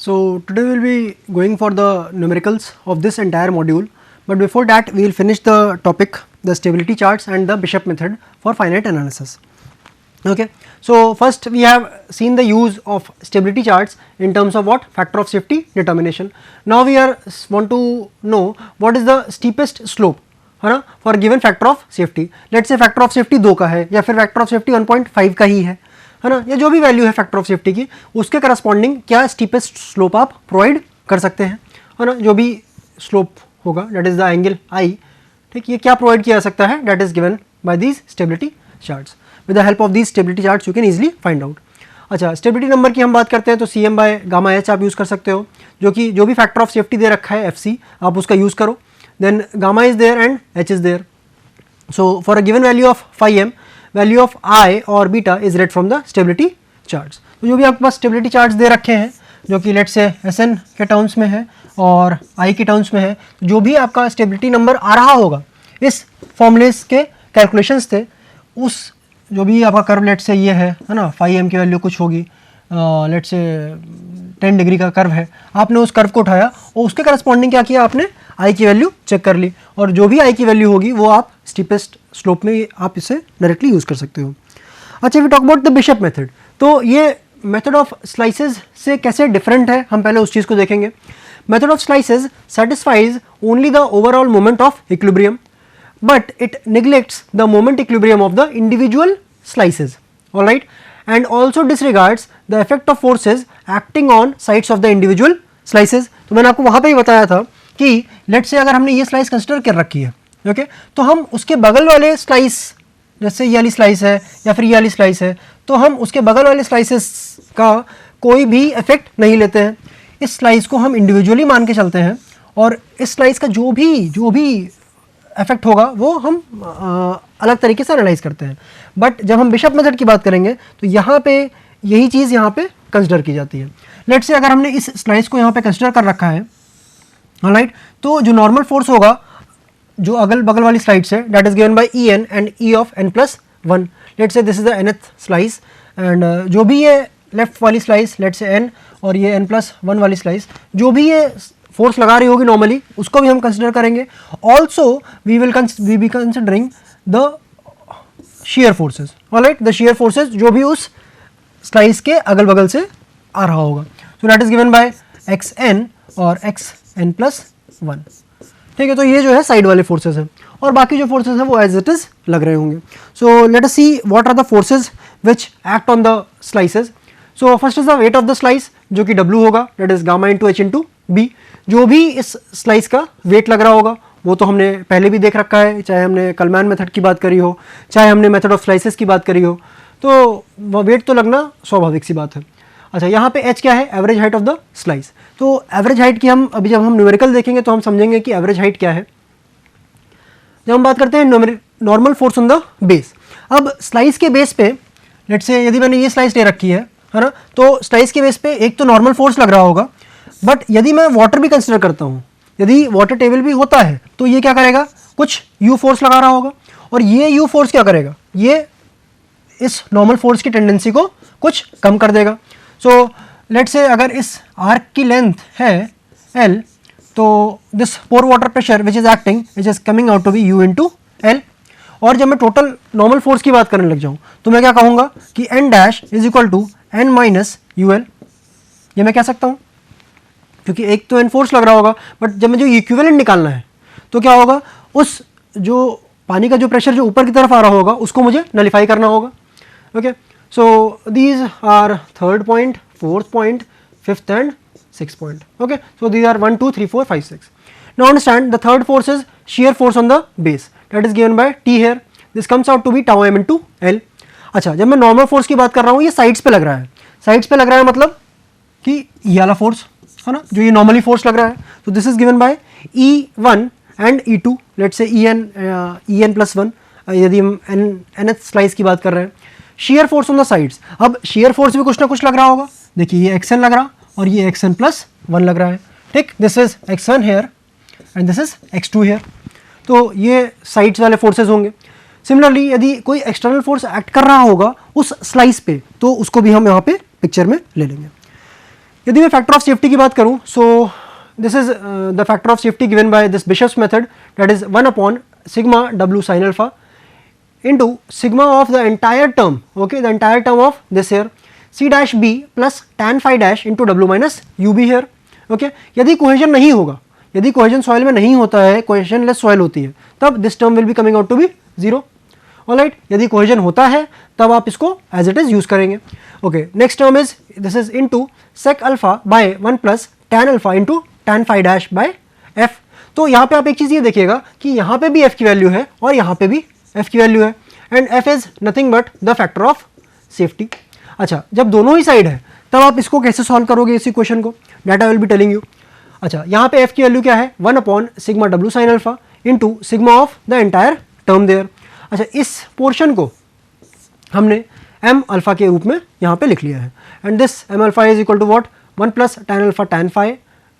So today we will be going for the numericals of this entire module, but before that we will finish the topic, the stability charts and the Bishop method for finite analysis. Okay. So first we have seen the use of stability charts in terms of what? Factor of safety determination. Now we want to know what is the steepest slope है ना for given factor of safety. Let's say factor of safety 2 का है या फिर factor of safety 1.5 का ही है ना, या जो भी वैल्यू है फैक्टर ऑफ सेफ्टी की उसके करस्पॉन्डिंग क्या स्टीपेस्ट स्लोप आप प्रोवाइड कर सकते हैं, है ना, जो भी स्लोप होगा दैट इज द एंगल आई, ठीक, ये क्या प्रोवाइड किया जा सकता है, that is given bye these stability charts. With the help of these stability charts you can easily find out. अच्छा, स्टेबिलिटी नंबर की हम बात करते हैं तो CM बाय गामा एच आप यूज़ कर सकते हो, जो भी फैक्टर ऑफ सेफ्टी दे रखा है FC आप उसका यूज़ करो, then gamma is there and H is there. So for a given value of 5m value of I और beta is read from the stability charts. तो जो भी आपके पास स्टेबिलिटी चार्ट्स दे रखे हैं जो कि लेट से SN के टर्म्स में है और I के टर्म्स में है, जो भी आपका स्टेबिलिटी नंबर आ रहा होगा इस फॉर्मूलेस के कैलकुलेशंस थे, उस जो भी आपका कर्व लेट से ये है ना 5m की वैल्यू कुछ होगी, लेट से 10 डिग्री का कर्व है, आपने उस कर्व को उठाया और उसके करस्पॉन्डिंग क्या किया, आपने I की वैल्यू चेक कर ली और जो भी I की वैल्यू होगी वो आप स्टीपेस्ट स्लोप में आप इसे डायरेक्टली यूज़ कर सकते हो. अच्छा, we talk about the Bishop method. तो ये मेथड ऑफ स्लाइसेस से कैसे डिफरेंट है, हम पहले उस चीज़ को देखेंगे. Method of slices satisfies only the overall moment of equilibrium, but it neglects the moment equilibrium of the individual slices, all right, and also disregards the effect of forces acting on sides of the individual slices. तो मैंने आपको वहाँ पे ही बताया था कि late से अगर हमने ये स्लाइस कंसिडर कर रखी है, ओके, तो हम उसके बगल वाले स्लाइस, जैसे ये वाली स्लाइस है या फिर ये वाली स्लाइस है, तो हम उसके बगल वाले स्लाइसेस का कोई भी इफेक्ट नहीं लेते हैं. इस स्लाइस को हम इंडिविजुअली मान के चलते हैं और इस स्लाइस का जो भी इफेक्ट होगा वो हम अलग तरीके से एनालाइज करते हैं. बट जब हम बिशप मेथड की बात करेंगे तो यहाँ पे यही चीज़ यहाँ पे कंसिडर की जाती है. लेट से अगर हमने इस स्लाइस को यहाँ पे कंसिडर कर रखा है, ऑलराइट, तो जो नॉर्मल फोर्स होगा जो अगल बगल वाली स्लाइड से that is given by En and E of n+1. Let say this is the nth slice and जो भी ये लेफ्ट वाली स्लाइस लेट से n और ये n+1 वाली स्लाइस जो भी ये फोर्स लगा रही होगी नॉर्मली उसको भी हम कंसिडर करेंगे. Also we be considering the shear forces, alright, the shear forces जो भी उस स्लाइस के अगल बगल से आ रहा होगा. सो that is given bye xn और xn+1. ठीक है, तो ये जो है साइड वाले फोर्सेस हैं और बाकी जो फोर्सेस हैं वो एज इट इज लग रहे होंगे. So let us see what are the forces which act on the slices. So first is the weight of the slice जो कि W होगा, that is gamma into H into B. जो भी इस slice का वेट लग रहा होगा वो तो हमने पहले भी देख रखा है, चाहे हमने कलमैन मेथड की बात करी हो चाहे हमने मेथड ऑफ स्लाइसेस की बात करी हो, तो वह वेट तो लगना स्वाभाविक सी बात है. अच्छा, यहाँ पे H क्या है, average height of the slice. तो एवरेज हाइट की हम अभी जब हम न्यूमेरिकल देखेंगे तो हम समझेंगे कि एवरेज हाइट क्या है. जब हम बात करते हैं normal force on the base, अब स्लाइस के बेस पे लेट से यदि मैंने ये स्लाइस ले रखी है ना, तो स्लाइस के बेस पे एक तो नॉर्मल फोर्स लग रहा होगा, बट यदि मैं वाटर भी कंसिडर करता हूँ, यदि वाटर टेबल भी होता है तो ये क्या करेगा, कुछ U फोर्स लगा रहा होगा और ये U फोर्स क्या करेगा, ये इस नॉर्मल फोर्स की टेंडेंसी को कुछ कम कर देगा. सो लेट से अगर इस आर्क की लेंथ है L, तो this pore water pressure which is acting which is coming out to be U into L. और जब मैं टोटल नॉर्मल फोर्स की बात करने लग जाऊँ तो मैं क्या कहूँगा कि N dash is equal to N minus UL. ये मैं कह सकता हूँ क्योंकि एक तो N फोर्स लग रहा होगा, बट जब मुझे इक्विवेलेंट निकालना है तो क्या होगा, उस जो पानी का जो प्रेशर जो ऊपर की तरफ आ रहा होगा उसको मुझे नलिफाई करना होगा. Okay, so these are third point, fourth point, fifth and sixth point. Okay, so these are 1 2 3 4 5 6. Now understand the third force is shear force on the base, that is given by T here. This comes out to be tau m into L. अच्छा, जब मैं normal force की बात कर रहा हूँ ये sides पे लग रहा है, साइड्स पे लग रहा है मतलब कि ये वाला फोर्स है ना, जो ये नॉर्मली फोर्स लग रहा है. तो this is given by E1 and E2, let say En+1 यदि हम nth स्लाइस की बात कर रहे हैं. Shear force on the sides, अब शेयर फोर्स भी कुछ ना कुछ लग रहा होगा. देखिए ये xn लग रहा और ये xn+1 लग रहा है. ठीक, this is x1 here and this is x2 here. तो ये साइड्स वाले फोर्सेज होंगे. सिमिलरली यदि कोई एक्सटर्नल फोर्स एक्ट कर रहा होगा उस स्लाइस पे तो उसको भी हम यहाँ पे पिक्चर में ले लेंगे. यदि मैं फैक्टर ऑफ सेफ्टी की बात करूं, so this is the factor of safety given by this Bishop's method, that is 1 upon sigma W sine alpha into sigma of the entire term, okay, the entire term of this here c dash b plus tan phi dash into w minus ub here, okay. यदि cohesion नहीं होगा, यदि cohesion soil में नहीं होता है, cohesion less soil होती है, तब this term will be coming out to be zero, alright. यदि कोहेजन होता है तब आप इसको एज इट इज यूज करेंगे, okay. Next term is this is into sec alpha by 1 plus tan alpha into tan phi dash by f. तो यहाँ पे आप एक चीज ये देखिएगा कि यहाँ पे भी f की वैल्यू है और यहाँ पे भी f की वैल्यू है, and f is nothing but the factor of safety. अच्छा, जब दोनों ही साइड है तब आप इसको कैसे सॉल्व करोगे इस इक्वेशन को, that I will be telling you. अच्छा, यहाँ पे f की वैल्यू क्या है, 1 upon sigma W sine alpha into sigma of the entire term there. अच्छा, इस पोर्शन को हमने m अल्फा के रूप में यहाँ पे लिख लिया है, and this m alpha is equal to what, 1 plus tan alpha tan phi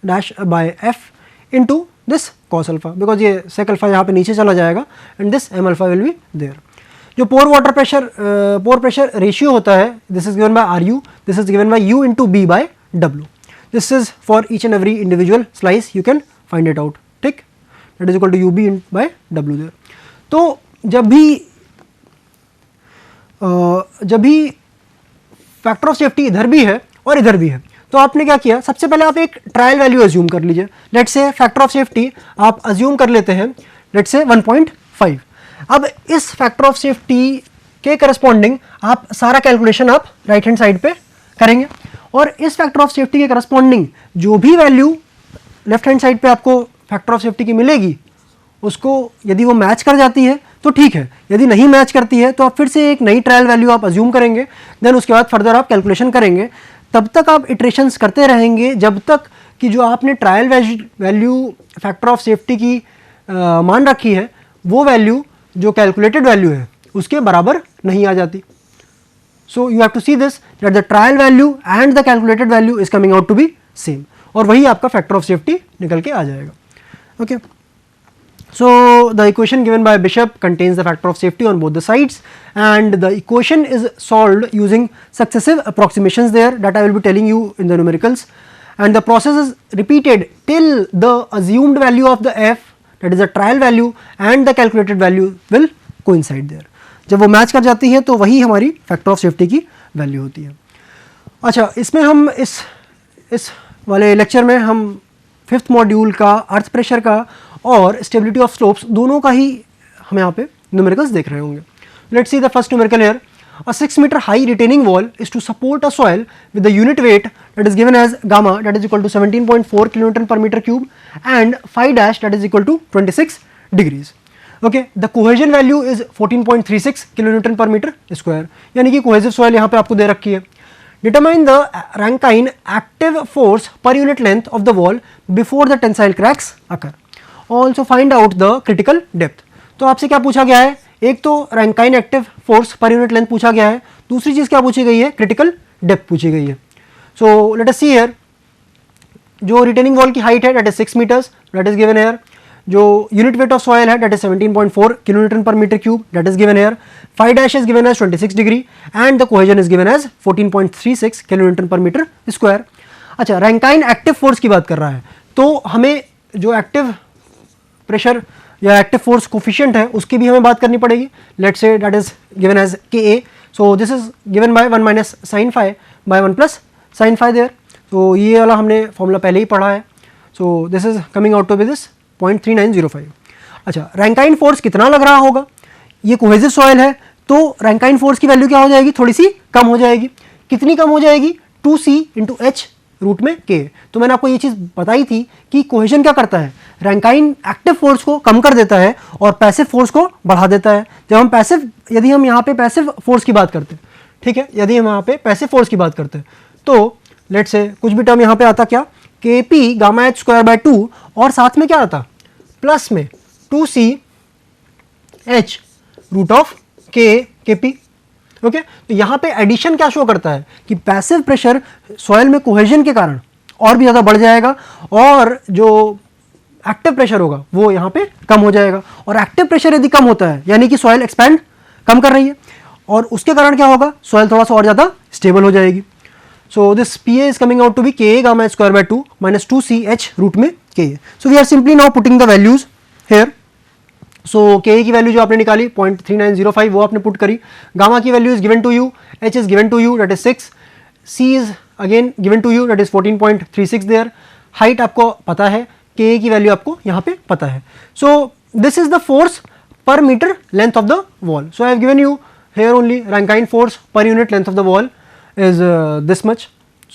dash by f into this cos alpha, because ये sec अल्फा यहाँ पे नीचे चला जाएगा, and this m alpha will be there. जो पोर प्रेशर रेशियो होता है, this is given by R U, this is given by u into B by W. This is for each and every individual slice, you can find it out, ठीक. That is equal to U B by W there. तो जब भी factor of safety इधर भी है और इधर भी है, तो आपने क्या किया, सबसे पहले आप एक ट्रायल वैल्यू अज्यूम कर लीजिए. Let's say factor of safety आप अज्यूम कर लेते हैं, लेट्स से 1.5. अब इस फैक्टर ऑफ सेफ्टी के करस्पॉन्डिंग आप सारा कैलकुलेशन आप राइट हैंड साइड पे करेंगे, और इस फैक्टर ऑफ सेफ्टी के करस्पॉन्डिंग जो भी वैल्यू लेफ्ट हैंड साइड पे आपको फैक्टर ऑफ सेफ्टी की मिलेगी, उसको यदि वो मैच कर जाती है तो ठीक है, यदि नहीं मैच करती है तो आप फिर से एक नई ट्रायल वैल्यू आप अज्यूम करेंगे, देन उसके बाद फर्दर आप कैलकुलेशन करेंगे. तब तक आप इटरेशंस करते रहेंगे जब तक कि जो आपने trial value factor of safety की मान रखी है, वो वैल्यू जो कैलकुलेटेड वैल्यू है उसके बराबर नहीं आ जाती. So you have to see this that the trial value and the calculated value is coming out to be same, और वही आपका फैक्टर ऑफ सेफ्टी निकल के आ जाएगा, okay. So the equation given by Bishop contains the factor of safety on both the sides, and the equation is solved using successive approximations there that I will be telling you in the numericals, and the process is repeated till the assumed value of the f, that is the trial value, and the calculated value will coincide there. जब वो match कर जाती है तो वही हमारी factor of safety की value होती है. अच्छा, इसमें हम इस वाले लेक्चर में हम 5th मॉड्यूल का अर्थ प्रेशर का और स्टेबिलिटी ऑफ स्लोप्स दोनों का ही हम यहाँ पे न्यूमेरिकल्स देख रहे होंगे. Let's see the first numerical here. A 6 meter high retaining wall is to support a soil with the unit weight that is given as gamma, that is equal to 17.4 kilonewton per meter cube, and phi dash that is equal to 26 degrees. Okay, the cohesion value is 14.36 kilonewton per meter square. यानी कि cohesive soil यहाँ पे आपको दे रखी है. Determine the Rankine active force per unit length of the wall before the tensile cracks occur. Also find out the critical depth. तो आपसे क्या पूछा गया है, एक तो Rankine active force per unit length पूछा गया है, दूसरी चीज क्या पूछी गई है, क्रिटिकल डेप्थ पूछी गई है. So let us see here, जो रिटेनिंग वॉल की हाइट है that is 6 metres, that is given here. जो यूनिट वेट ऑफ सॉइल है दैट इज 17.4 किलोन्यूटन पर metre cube, that is given here. Phi dash is given as 26 degree and the cohesion is given as 14.36 kilonewton पर metre square. अच्छा, Rankine active force की बात कर रहा है, तो हमें जो एक्टिव प्रेशर या एक्टिव फोर्स कोफिशिएंट है उसकी भी हमें बात करनी पड़ेगी. Let's say that is given as Ka. So this is given by 1 minus sine phi by 1 plus sine phi there. तो ये वाला हमने फॉर्मूला पहले ही पढ़ा है. So this is coming out to be this 0.3905. अच्छा, रैंकाइन फोर्स कितना लग रहा होगा, ये कोहेसिव सॉइल है तो रैंकाइन फोर्स की वैल्यू क्या हो जाएगी, थोड़ी सी कम हो जाएगी. कितनी कम हो जाएगी, 2c इंटू एच रूट में K. तो मैंने आपको ये चीज़ बताई थी कि कोहेजन क्या करता है, रैंकाइन एक्टिव फोर्स को कम कर देता है और पैसिव फोर्स को बढ़ा देता है. जब हम यदि हम यहाँ पे पैसिव फोर्स की बात करते हैं, ठीक है, यदि हम यहाँ पे पैसिव फोर्स की बात करते हैं तो लेट्स से कुछ भी टर्म यहाँ पे आता क्या, Kp gamma H square by 2, और साथ में क्या आता प्लस में 2c h root of Kp. Okay, तो यहाँ पे एडिशन क्या शो करता है कि पैसिव प्रेशर सॉइल में कोहेजन के कारण और भी ज़्यादा बढ़ जाएगा, और जो एक्टिव प्रेशर होगा वो यहाँ पे कम हो जाएगा. और एक्टिव प्रेशर यदि कम होता है यानी कि सॉइल एक्सपैंड कम कर रही है, और उसके कारण क्या होगा, सॉइल थोड़ा सा और ज़्यादा स्टेबल हो जाएगी. So this PA is coming out to be Ka gamma h square by 2 minus 2Ch root में Ka. So we are simply now putting the values here. So Ka की वैल्यू जो आपने निकाली 0.3905 वो आपने पुट करी, गामा की value is given to you, H is given to you that is 6, C is again given to you that is 14.36 there, height आपको पता है, Ka की वैल्यू आपको यहाँ पे पता है. So this is the force per meter length of the wall. So I have given you here only Rankine force per unit length of the wall is this much.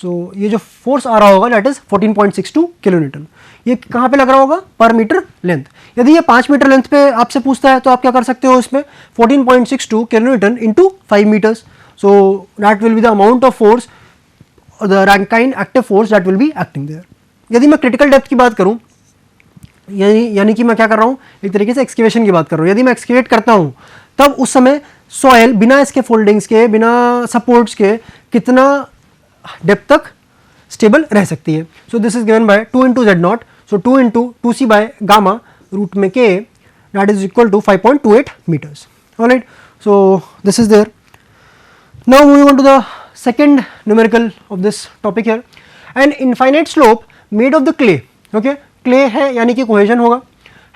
So ये जो force आ रहा होगा that is 14.62 kilonewton. ये कहाँ पे लग रहा होगा? पर मीटर लेंथ. यदि ये 5 मीटर लेंथ पे आपसे पूछता है तो आप क्या कर सकते हो इसमें 14.62 kilonewton into 5 metres. So that will be the amount of force, the Rankine active force that will be acting there. यदि मैं क्रिटिकल डेप्थ की बात करूँ, यानी कि मैं क्या कर रहा हूँ, एक तरीके से एक्सकेवेशन की बात कर रहा हूँ. यदि मैं एक्सकेवेट करता हूँ तब उस समय सॉयल बिना इसके फोल्डिंग्स के, बिना सपोर्ट्स के कितना डेप्थ तक स्टेबल रह सकती है. So this is given by 2 into Z naught. So 2 into 2c by gamma root में के that is equal to 5.28 metres. Alright, so this is there. Now moving on to the second numerical of this topic here. An infinite slope made of the clay. Okay, clay है यानी कि cohesion होगा,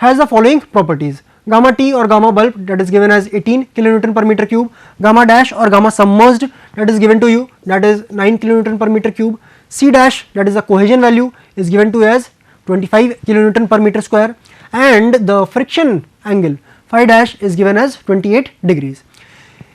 has the following properties. Gamma T और gamma bulb that is given as 18 kilonewton per meter cube, gamma dash or gamma submerged that is given to you that is 9 kilonewton per meter cube, C dash that is the cohesion value is given to as 25 kilonewton per meter square, and the friction angle phi dash is given as 28 degrees.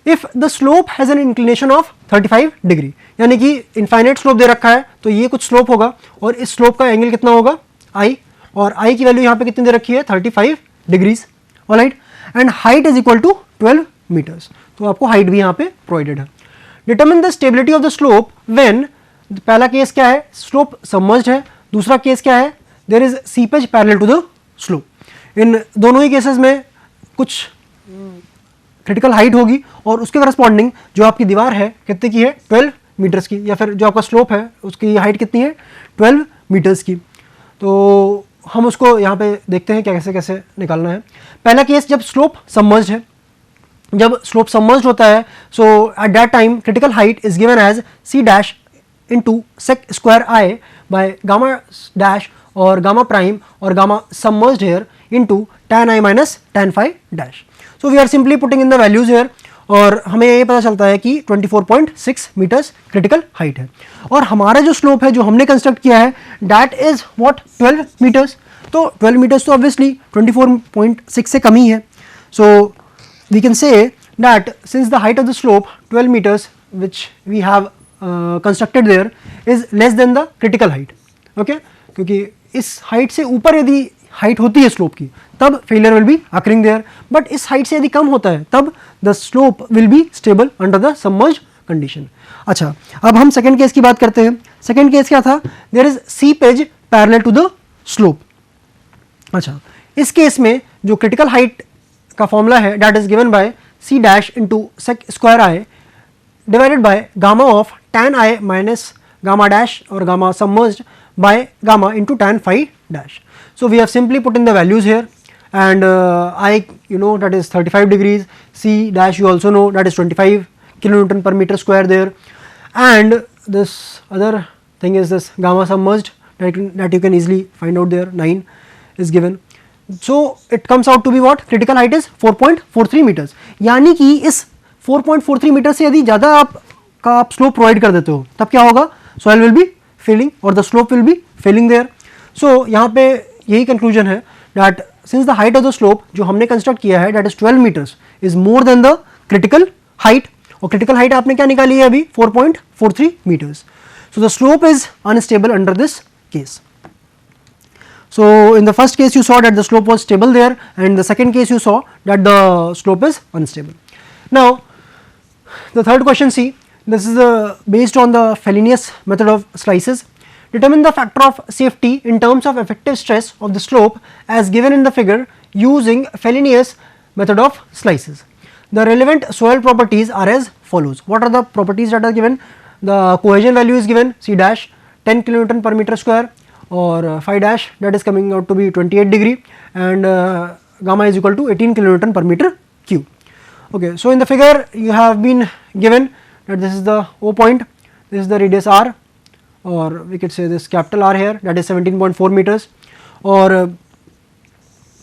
If the slope has an inclination of 35 degree, यानी कि infinite slope दे रखा है तो ये कुछ slope होगा और इस slope का एंगल कितना होगा I, और I की वैल्यू यहाँ पे कितनी दे रखी है 35 degrees. Alright, and height is equal to 12 metres. तो आपको हाइट भी यहाँ पे प्रोवाइडेड है. Determine the stability of the slope when, पहला केस क्या है, स्लोप सबमर्ज्ड है. दूसरा केस क्या है, there is seepage parallel to the slope. इन दोनों ही केसेस में कुछ क्रिटिकल हाइट होगी और उसके करस्पॉन्डिंग जो आपकी दीवार है कितने की है 12 मीटर्स की, या फिर जो आपका स्लोप है उसकी हाइट कितनी है 12 मीटर्स की. तो हम उसको यहाँ पे देखते हैं कैसे कैसे निकालना है. पहला केस जब स्लोप सबमर्ज्ड है, जब स्लोप सबमर्ज्ड होता है so at that time critical height is given as C dash into sec square I by gamma dash और गामा प्राइम और gamma submerged here into tan i minus tan phi dash. So we are simply putting in the values here और हमें ये पता चलता है कि 24.6 metres critical height है. और हमारा जो स्लोप है जो हमने कंस्ट्रक्ट किया है दैट इज व्हाट 12 मीटर्स. तो 12 मीटर्स तो ऑब्वियसली 24.6 से कम ही है. So we can say that since the height of the slope 12 metres which we have constructed there is less than the critical height. Okay, क्योंकि इस हाइट से ऊपर यदि हाइट होती है स्लोप की तब failure will be occurring there, but इस हाइट से यदि कम होता है तब the slope will be stable under the submerged condition. अच्छा, अब हम सेकंड केस की बात करते हैं. सेकंड केस क्या था, there is seepage parallel to the slope. अच्छा, इस केस में जो क्रिटिकल हाइट का फॉर्मूला है that is given by C dash into sec square I divided by gamma of tan i minus gamma dash और gamma submerged by gamma into tan phi dash. So we have simply put in the values here, and I you know that is 35 degrees, C dash you also know that is 25 kilonewton per meter square there, and this other thing is this gamma submerged that you can easily find out there, 9 is given. So it comes out to be what, critical height is 4.43 meters. यानी कि इस 4.43 metre से यदि ज़्यादा आप slope provide कर देते हो तब क्या होगा, सॉइल विल बी फेलिंग और the slope will be failing there. So यहाँ पे यही कंक्लूजन है that since the height of the slope जो हमने कंस्ट्रक्ट किया है that is 12 metres is more than the critical height, और क्रिटिकल हाइट आपने क्या निकाली है अभी 4.43 metres. So the slope is unstable under this case. So in the first case you saw that the slope was stable there, and the second case you saw that the slope is unstable. Now the third question, see, this is based on the Fellenius method of slices. Determine the factor of safety in terms of effective stress of the slope as given in the figure using Fellenius method of slices. The relevant soil properties are as follows. What are the properties that are given? The cohesion value is given, C dash 10 kilonewton per meter square, or phi dash that is coming out to be 28 degree, and gamma is equal to 18 kilonewton per meter cube. Okay, so in the figure you have been given that this is the O point, this is the radius r, or we could say this capital R here, that is 17.4 meters, और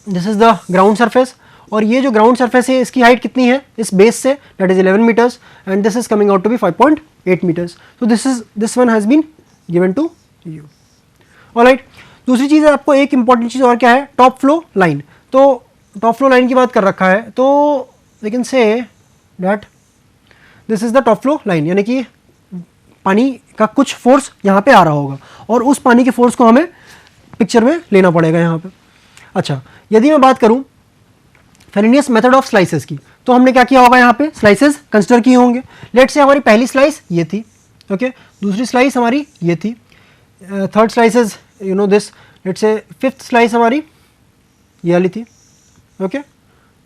this is the ground surface, और ये जो ground surface है इसकी height कितनी है इस base से, that is 11 metres, and this is coming out to be 5.8 metres. So this one has been given to you. Alright, दूसरी चीज़ आपको एक इंपॉर्टेंट चीज़ और क्या है, टॉप फ्लो लाइन. तो टॉप फ्लो लाइन की बात कर रखा है, तो we can say that this is the top flow line, यानी कि पानी का कुछ फोर्स यहाँ पे आ रहा होगा और उस पानी के फोर्स को हमें पिक्चर में लेना पड़ेगा यहाँ पे. अच्छा, यदि मैं बात करूँ फेरेनियस मेथड ऑफ स्लाइसेस की, तो हमने क्या किया होगा, यहाँ पे स्लाइसेस कंसिडर किए होंगे. लेट से हमारी पहली स्लाइस ये थी, ओके, दूसरी स्लाइस हमारी ये थी, third slices you know this, let say fifth slice हमारी ये वाली थी, okay,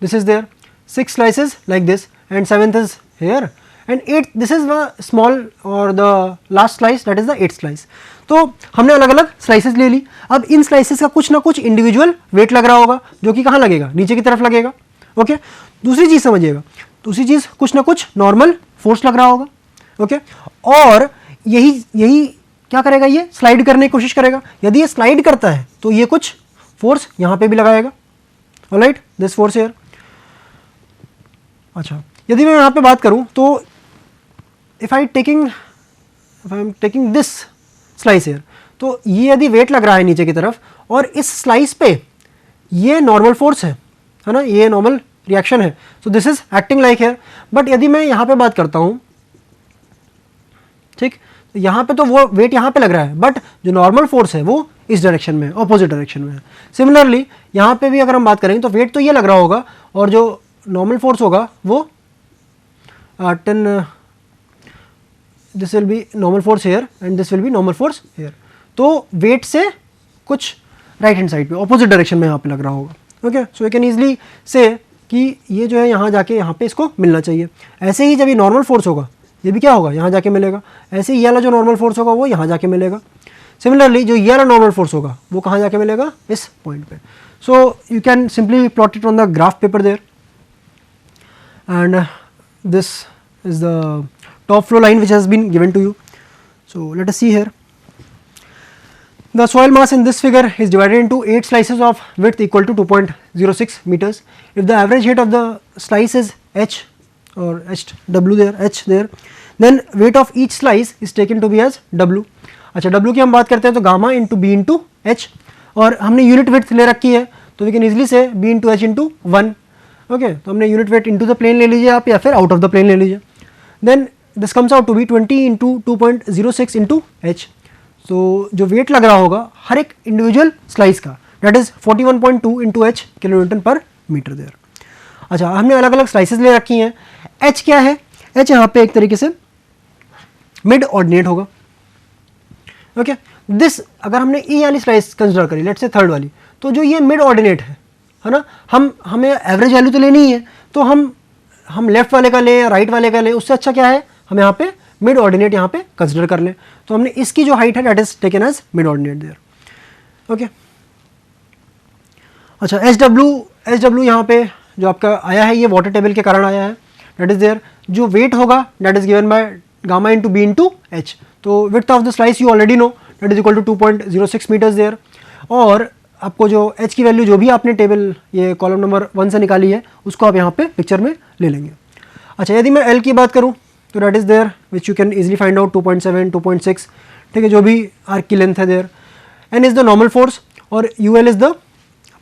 this is there, six slices like this, and seventh is here, and eight this is the small और the last slice, that is the eight slice. तो हमने अलग अलग slices ले ली. अब इन स्लाइसेस का कुछ ना कुछ इंडिविजुअल वेट लग रहा होगा, जो कि कहाँ लगेगा, नीचे की तरफ लगेगा. ओके, दूसरी चीज़ समझिएगा, दूसरी चीज़ कुछ ना कुछ नॉर्मल फोर्स लग रहा होगा. ओके, और यही क्या करेगा, ये स्लाइड करने की कोशिश करेगा. यदि ये स्लाइड करता है तो ये कुछ फोर्स यहाँ पे भी लगाएगा. Alright, this force here. अच्छा, यदि मैं यहाँ पे बात करूँ तो if I am taking this slice here, तो ये यदि वेट लग रहा है नीचे की तरफ और इस स्लाइस पे ये नॉर्मल फोर्स है ना, ये नॉर्मल रिएक्शन है, so this is acting like here. But यदि मैं यहाँ पे बात करता हूँ, ठीक, तो यहाँ पे तो वो वेट यहाँ पे लग रहा है, बट जो नॉर्मल फोर्स है वो इस डायरेक्शन में, ऑपोजिट डायरेक्शन में है. सिमिलरली यहाँ पे भी अगर हम बात करेंगे तो वेट तो ये लग रहा होगा और जो नॉर्मल फोर्स होगा वो 10, this will be normal force here and this will be normal force here. तो वेट से कुछ राइट हैंड साइड पे ऑपोजिट डायरेक्शन में यहाँ पे लग रहा होगा. Okay, so you can easily say कि ये जो है यहाँ जाके यहाँ पे इसको मिलना चाहिए. ऐसे ही जब ये नॉर्मल फोर्स होगा, ये भी क्या होगा, यहाँ जाके मिलेगा. ऐसे ही ये वाला जो नॉर्मल फोर्स होगा वो यहाँ जाके मिलेगा. सिमिलरली जो ये वाला नॉर्मल फोर्स होगा वो कहाँ जाके मिलेगा, इस पॉइंट पे. So you can simply plot it on the graph paper there, and this is the top flow line which has been given to you. So let us see here. The soil mass in this figure is divided into 8 slices of width equal to 2.06 meters. If the average height of the slice is h or hw there, h there, then weight of each slice is taken to be as w. अच्छा, w की हम बात करते हैं तो gamma into B into H, और हमने unit weight ले रखी है तो we can easily say B into H into 1. Okay, तो हमने unit weight into the plane ले लीजिए आप, या फिर आउट ऑफ द प्लेन ले लीजिए. Then this comes out to be 20 into 2.06 into H. तो जो वेट लग रहा होगा हर एक इंडिविजुअल स्लाइस का, that is 41.2 into H kilo newton per metre there. अच्छा, हमने अलग अलग स्लाइसेस ले रखी हैं. एच क्या है, एच यहाँ पे एक तरीके से मिड ऑर्डिनेट होगा. ओके, दिस अगर हमने ई वाली स्लाइस कंसिडर करी, लेट्स से थर्ड वाली, तो जो ये मिड ऑर्डिनेट है ना, हमें एवरेज वैल्यू तो लेनी ही है, तो हम लेफ्ट वाले का ले या राइट वाले का ले, उससे अच्छा क्या है, हम यहाँ पे मिड ऑर्डिनेट यहाँ पे कंसिडर कर लें. तो हमने इसकी जो हाइट है that is taken as mid ordinate there. Okay, अच्छा, एच डब्ल्यू यहाँ पे जो आपका आया है ये वाटर टेबल के कारण आया है, दैट इज देयर. जो वेट होगा that is given by gamma into B into H. तो width of the slice you already know, that is equal to 2.06 metres there. और आपको जो एच की वैल्यू जो भी आपने टेबल ये कॉलम नंबर 1 से निकाली है उसको आप यहाँ पे पिक्चर में ले लेंगे. अच्छा, यदि मैं एल की बात करूँ तो that is there which you can easily find out 2.7, 2.6, ठीक है, जो भी आर्क की लेंथ है there. N is the normal force और U L is the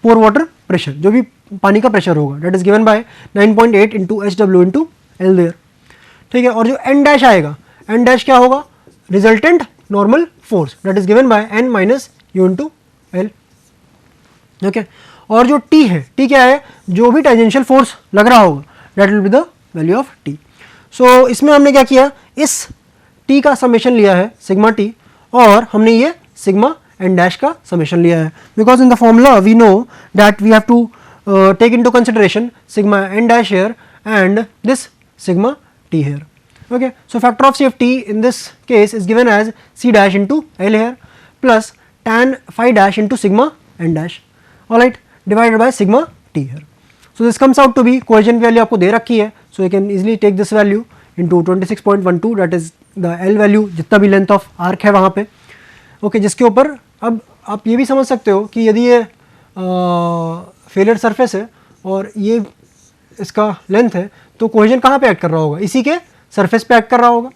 pore water pressure, जो भी पानी का प्रेशर होगा, that is given by 9.8 into H W into L there. ठीक है, और जो एन डैश आएगा, एन डैश क्या होगा, resultant normal force, that is given by N minus U into L. Okay, और जो टी है, टी क्या है, जो भी टेंजेंशियल फोर्स लग रहा होगा that will be the value of T. So इसमें हमने क्या किया, इस टी का समेशन लिया है सिग्मा टी, और हमने ये सिग्मा एन डैश का समेशन लिया है, because in the formula we know that we have to take into consideration sigma N dash here and this sigma T here. Okay, so factor of safety in this case is given as c dash into l here plus tan phi dash into sigma n dash, all right, divided by sigma t here. So this comes out to be cohesion value आपको दे रखी है, so you can easily take this value into 26.12, that is the L value, जितना भी length of arc है वहाँ पे, okay, जिसके ऊपर अब आप ये भी समझ सकते हो कि यदि ये फेलियर सरफेस है और ये इसका लेंथ है तो कोहेजन कहाँ पे एक्ट कर रहा होगा, इसी के सरफेस पे एक्ट कर रहा होगा,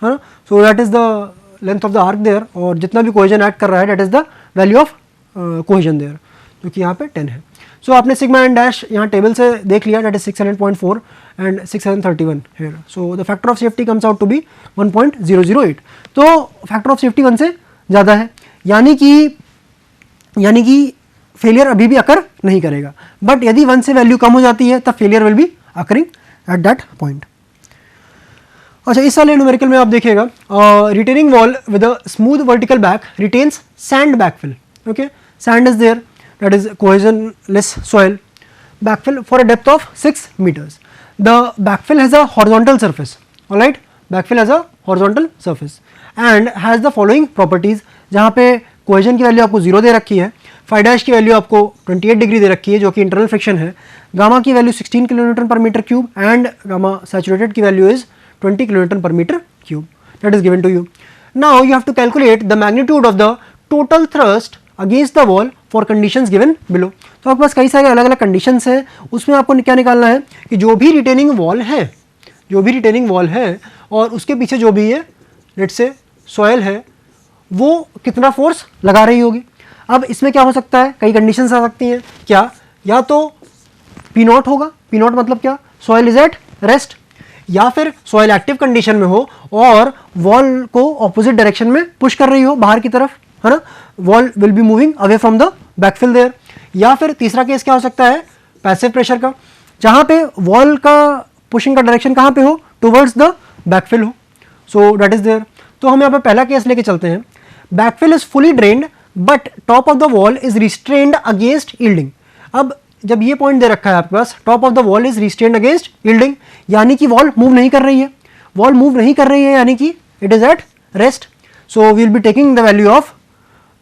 है ना। So that is the length of the arc there, और जितना भी कोहेजन एक्ट कर रहा है that is the value of cohesion there, जो कि यहाँ पे 10 है। सो आपने सिग्मा एंड डैश यहाँ टेबल से देख लिया, that is 600.4 and 631 here. So the factor of safety comes out to be 1.008। तो फैक्टर ऑफ सेफ्टी 1 से ज़्यादा है, यानी कि फेलियर अभी भी अकर नहीं करेगा, बट यदि 1 से वैल्यू कम हो जाती है तब failure will be occurring at that point. अच्छा, इस वाले न्यूमेरिकल में आप देखिएगा, retaining wall with a smooth vertical back retains sand backfill, okay, sand is there, that is cohesionless soil, backfill for a depth of 6 meters. The backfill has a horizontal surface, alright, backfill has a horizontal surface and has the following properties, जहाँ पे cohesion की value आपको 0 दे रखी है, phi dash की value आपको 28 degree दे रखी है जो कि इंटरनल फ्रिक्शन है, गामा की वैल्यू 16 किलोन्यूटन पर metre cube and gamma saturated की वैल्यू इज 20 किलोन्यूटन पर metre cube, that is given to you. Now you have to calculate the magnitude of the total thrust against the wall for conditions given below. तो आपके पास कई सारे अलग अलग conditions हैं, उसमें आपको क्या निकालना है कि जो भी रिटेनिंग वॉल है और उसके पीछे जो भी ये लेट्स से सॉयल है वो कितना फोर्स लगा रही होगी। अब इसमें क्या हो सकता है, कई कंडीशंस आ सकती हैं, क्या, या तो पी नॉट होगा, पी नॉट मतलब क्या, सॉयल इज एट रेस्ट, या फिर सॉयल एक्टिव कंडीशन में हो और वॉल को ऑपोजिट डायरेक्शन में पुश कर रही हो बाहर की तरफ, है ना, wall will be moving away from the backfill there. या फिर तीसरा केस क्या हो सकता है, पैसिव प्रेशर का, जहां पे वॉल का पुशिंग का डायरेक्शन कहां पे हो, टुवर्ड्स द बैकफिल हो, सो दैट इज देयर। तो हम यहाँ पे पहला केस लेके चलते हैं, backfill is fully drained but top of the wall is restrained against yielding. अब जब ये पॉइंट दे रखा है आपके पास, top of the wall is restrained against yielding, यानी कि वॉल मूव नहीं कर रही है, वॉल मूव नहीं कर रही है यानी कि it is at rest. So we will be taking the value of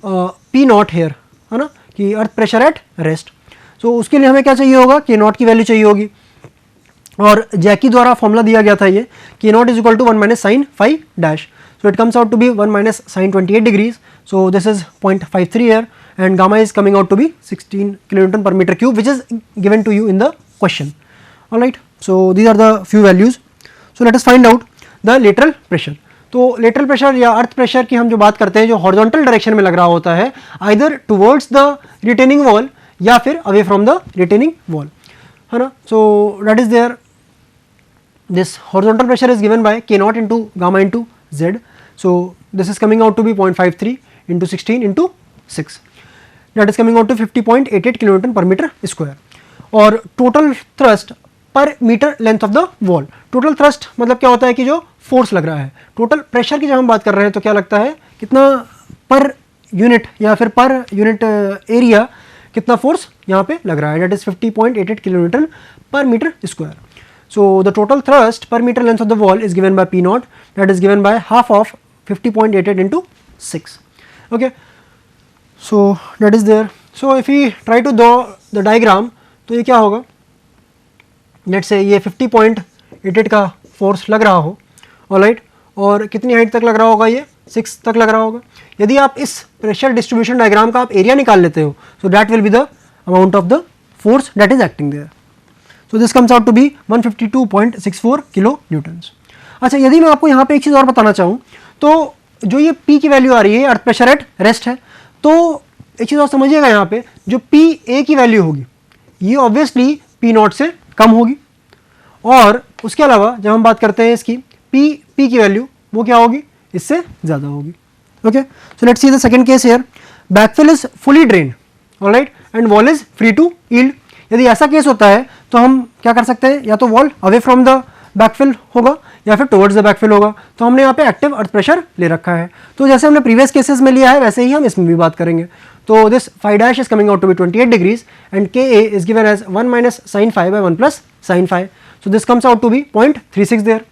P naught here, है ना, कि earth pressure at rest. So उसके लिए हमें क्या चाहिए होगा, के नॉट की वैल्यू चाहिए होगी, और जैकी द्वारा फॉर्मूला दिया गया था ये, K naught is equal to 1 minus sine phi dash, so it comes out to be 1 minus sine 28 degrees, so this is 0.53 here and gamma is coming out to be 16 kilonewton per meter cube, which is given to you in the question. All right, so these are the few values. So let us find out the lateral pressure. तो lateral pressure या earth pressure की हम जो बात करते हैं, जो horizontal direction में लग रहा होता है, either towards the retaining wall या फिर away from the retaining wall, है ना। So that is there, this horizontal pressure is given by K naught into gamma into Z, so this is coming out to be 0.53 into 16 into 6, that is coming out to 50.88 kilonewton पर metre square. और total thrust पर metre length of the wall, total thrust मतलब क्या होता है कि जो force लग रहा है, टोटल प्रेशर की जब हम बात कर रहे हैं तो क्या लगता है, कितना पर यूनिट या फिर पर यूनिट एरिया कितना फोर्स यहाँ पे लग रहा है, दैट इज 50.88 किलोमीटर पर metre square. So the total thrust पर metre length of the wall is given by P naught, that is given by half of 50.88 into 6, okay, so that is there. So if you try to draw the diagram, तो ये क्या होगा, net से ये 50.88 का force लग रहा हो, ऑलराइट, और कितनी हाइट तक लग रहा होगा, ये 6 तक लग रहा होगा। यदि आप इस प्रेशर डिस्ट्रीब्यूशन डायग्राम का आप एरिया निकाल लेते हो, so that will be the amount of the force that is acting there. So this comes out to be 152.64 kilo newtons. अच्छा, यदि मैं आपको यहाँ पे एक चीज़ और बताना चाहूँ, तो जो ये पी की वैल्यू आ रही है, अर्थ प्रेशर एट रेस्ट है, तो एक चीज़ और समझिएगा, यहाँ पे जो पी ए की वैल्यू होगी ये ऑब्वियसली पी नॉट से कम होगी, और उसके अलावा जब हम बात करते हैं इसकी पी की वैल्यू, वो क्या होगी, इससे ज़्यादा होगी, okay. So let's see the second case here, backfill is fully drained, alright, and wall is free to yield. यदि ऐसा केस होता है तो हम क्या कर सकते हैं, या तो wall away from the backfill होगा या फिर टुवर्ड्स द बैकफिल होगा, तो हमने यहाँ पे एक्टिव अर्थ प्रेशर ले रखा है। तो जैसे हमने प्रीवियस केसेस में लिया है वैसे ही हम इसमें भी बात करेंगे। तो this phi dash is coming out to be 28 degrees and K A is given as 1 minus sine phi by 1 plus sine phi, so this comes out to be 0.36 there.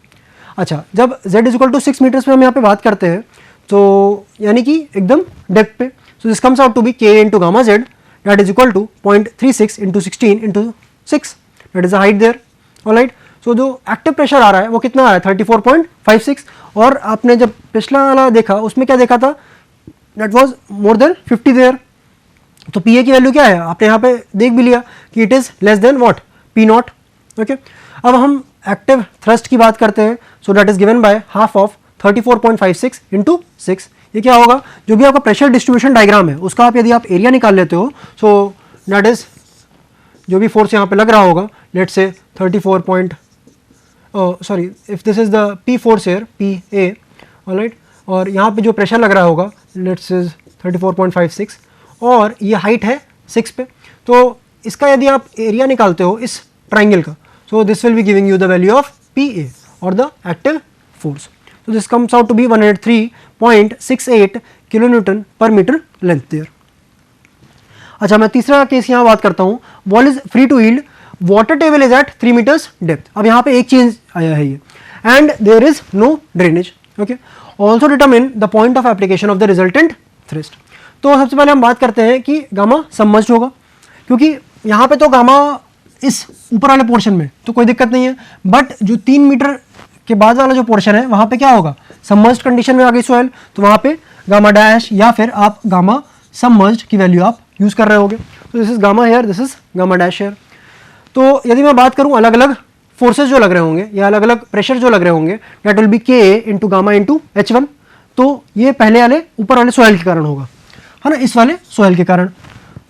अच्छा, जब z is equal to 6 metres पे हम यहाँ पे बात करते हैं, तो यानी कि एकदम डेप्थ पे, so this comes out to be K into gamma Z, that is equal to 0.36 into 16 into 6, that is the height there, alright. So जो एक्टिव प्रेशर आ रहा है वो कितना आ रहा है 34.56, और आपने जब पिछला वाला देखा उसमें क्या देखा था, that was more than 50 there. तो पी ए की वैल्यू क्या है आपने यहाँ पे देख भी लिया कि it is less than what P not. Okay, अब हम एक्टिव थ्रस्ट की बात करते हैं। सो that is given by half of 34.56 into 6। ये क्या होगा, जो भी आपका प्रेशर डिस्ट्रीब्यूशन डायग्राम है उसका आप यदि आप एरिया निकाल लेते हो, सो दैट इज जो भी फोर्स यहाँ पे लग रहा होगा, let's say 34 sorry if this is the P force air P A, alright, और यहाँ पे जो प्रेशर लग रहा होगा लेट्स इज 34.56 और ये हाइट है 6 पे। तो इसका यदि आप एरिया निकालते हो इस ट्राइंगल का, so this will be giving you the value of P A और the active force. So this comes out to be 103.68 kilonewton per meter length there. अच्छा, मैं तीसरा केस यहाँ बात करता हूँ। Wall is free to yield, water table is at 3 meters depth. अब यहाँ पे एक चेंज आया है ये, and there is no drainage. Okay, also determine the point of application of the resultant thrust. तो सबसे पहले हम बात करते हैं कि गामा सबमर्ज्ड होगा, क्योंकि यहाँ पे तो गामा इस ऊपर वाले पोर्शन में तो कोई दिक्कत नहीं है, बट जो 3 मीटर के बाद वाला जो पोर्शन है वहाँ पे क्या होगा, सबमर्ज्ड कंडीशन में आ गई सॉइल, तो वहाँ पे गामा डैश या फिर आप गामा सबमर्ज्ड की वैल्यू आप यूज़ कर रहे होगे। तो this is gamma here, this is gamma dash here. तो यदि मैं बात करूँ अलग अलग फोर्सेज जो लग रहे होंगे या अलग अलग प्रेशर जो लग रहे होंगे, that will B K into gamma into H1। तो ये पहले वाले ऊपर वाले सॉइल के कारण होगा, है ना, इस वाले सॉइल के कारण।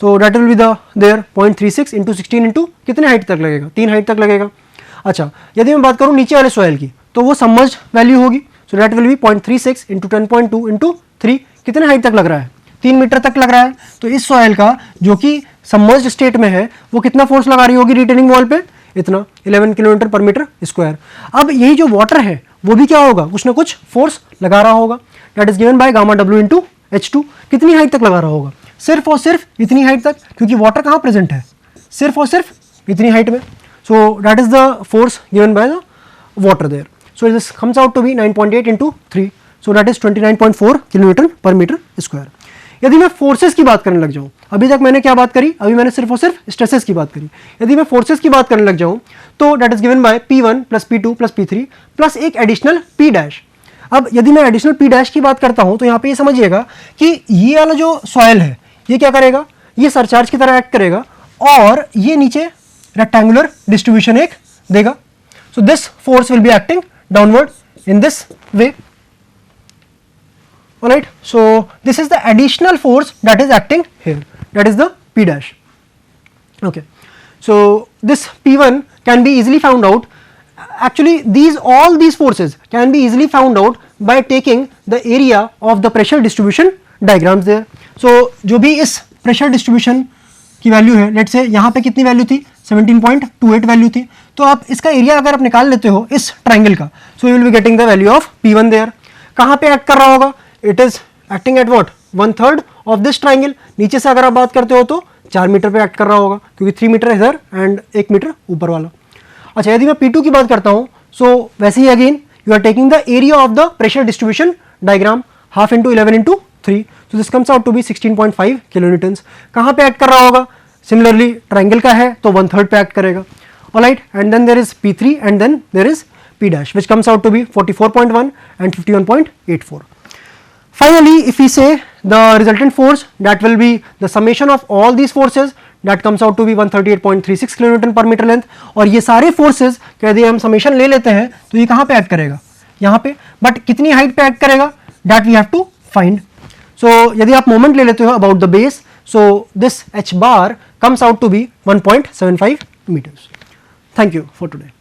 तो that will be the there 0.36 into 16 into कितने हाइट तक लगेगा, 3 हाइट तक लगेगा। अच्छा, यदि मैं बात करूँ नीचे वाले सॉइल की, तो वो सबमर्ज्ड वैल्यू होगी। सो that will B 0.36 into 10.2 into 3, कितने हाइट तक लग रहा है, 3 मीटर तक लग रहा है। तो इस सॉइल का जो कि सबमर्ज्ड स्टेट में है वो कितना फोर्स लगा रही होगी रिटेनिंग वॉल पे, इतना 11 किलोमीटर पर मीटर स्क्वायर। अब यही जो वाटर है वो भी क्या होगा, कुछ ना कुछ फोर्स लगा रहा होगा, that is given by gamma W into H2। कितनी हाइट तक लगा रहा होगा, सिर्फ और सिर्फ इतनी हाइट तक, क्योंकि वाटर कहाँ प्रेजेंट है, सिर्फ और सिर्फ इतनी हाइट में। So that is the force given by the water there. So this comes out to be 9.8 into 3, so that is 29.4 kilometre पर मीटर स्क्वायर। यदि मैं फोर्सेस की बात करने लग जाऊँ, अभी तक मैंने क्या बात करी, अभी मैंने सिर्फ और सिर्फ स्ट्रेसेस की बात करी। यदि मैं फोर्सेस की बात करने लग जाऊँ तो that is given bye P1 plus P2 plus P3 plus एक एडिशनल P डैश। अब यदि मैं एडिशनल P डैश की बात करता हूँ तो यहाँ पे ये समझिएगा कि ये वाला जो सॉइल है ये क्या करेगा, ये सरचार्ज की तरह एक्ट करेगा और ये नीचे रेक्टेंगुलर डिस्ट्रीब्यूशन एक देगा। So this force will be acting downward in this way, all right. So this is the additional force that is acting here, that is the P dash. Okay, so this P1 can be easily found out. Actually all these forces can be easily found out by taking the area of the pressure distribution diagrams there. So जो भी इस pressure distribution की value है, let's say यहाँ पे कितनी value थी, 17.28 value थी, तो आप इसका एरिया अगर आप निकाल लेते हो इस ट्राइंगल का, so you will be getting the value of P1 there. कहाँ पे एक्ट कर रहा होगा, it is acting at what 1/3 of this triangle. नीचे से अगर आप बात करते हो तो 4 मीटर पे एक्ट कर रहा होगा, क्योंकि 3 मीटर इधर एंड 1 मीटर ऊपर वाला। अच्छा, यदि मैं P2 की बात करता हूँ, सो वैसे ही again you are taking the area of the pressure distribution diagram, half into 11 into 3, so this comes out to be 16.5 kilonewtons. कहाँ पे एक्ट कर रहा होगा, सिमिलरली ट्राइंगल का है तो 1/3 पे एक्ट करेगा, alright. And then there is P3 and then there is P dash which comes out to be 44.1 and 51.84. Finally, if we say the resultant force, that will be the summation of all these forces, that comes out to be 138.36 kilonewton per meter length. और ये सारे forces यदि हम summation ले लेते हैं तो ये कहाँ पे एक्ट करेगा, यहाँ पे, बट कितनी हाइट पे एक्ट करेगा, that we have to find. So यदि आप मोमेंट ले लेते हो about the base, so this h bar comes out to be 1.75 meters. Thank you for today.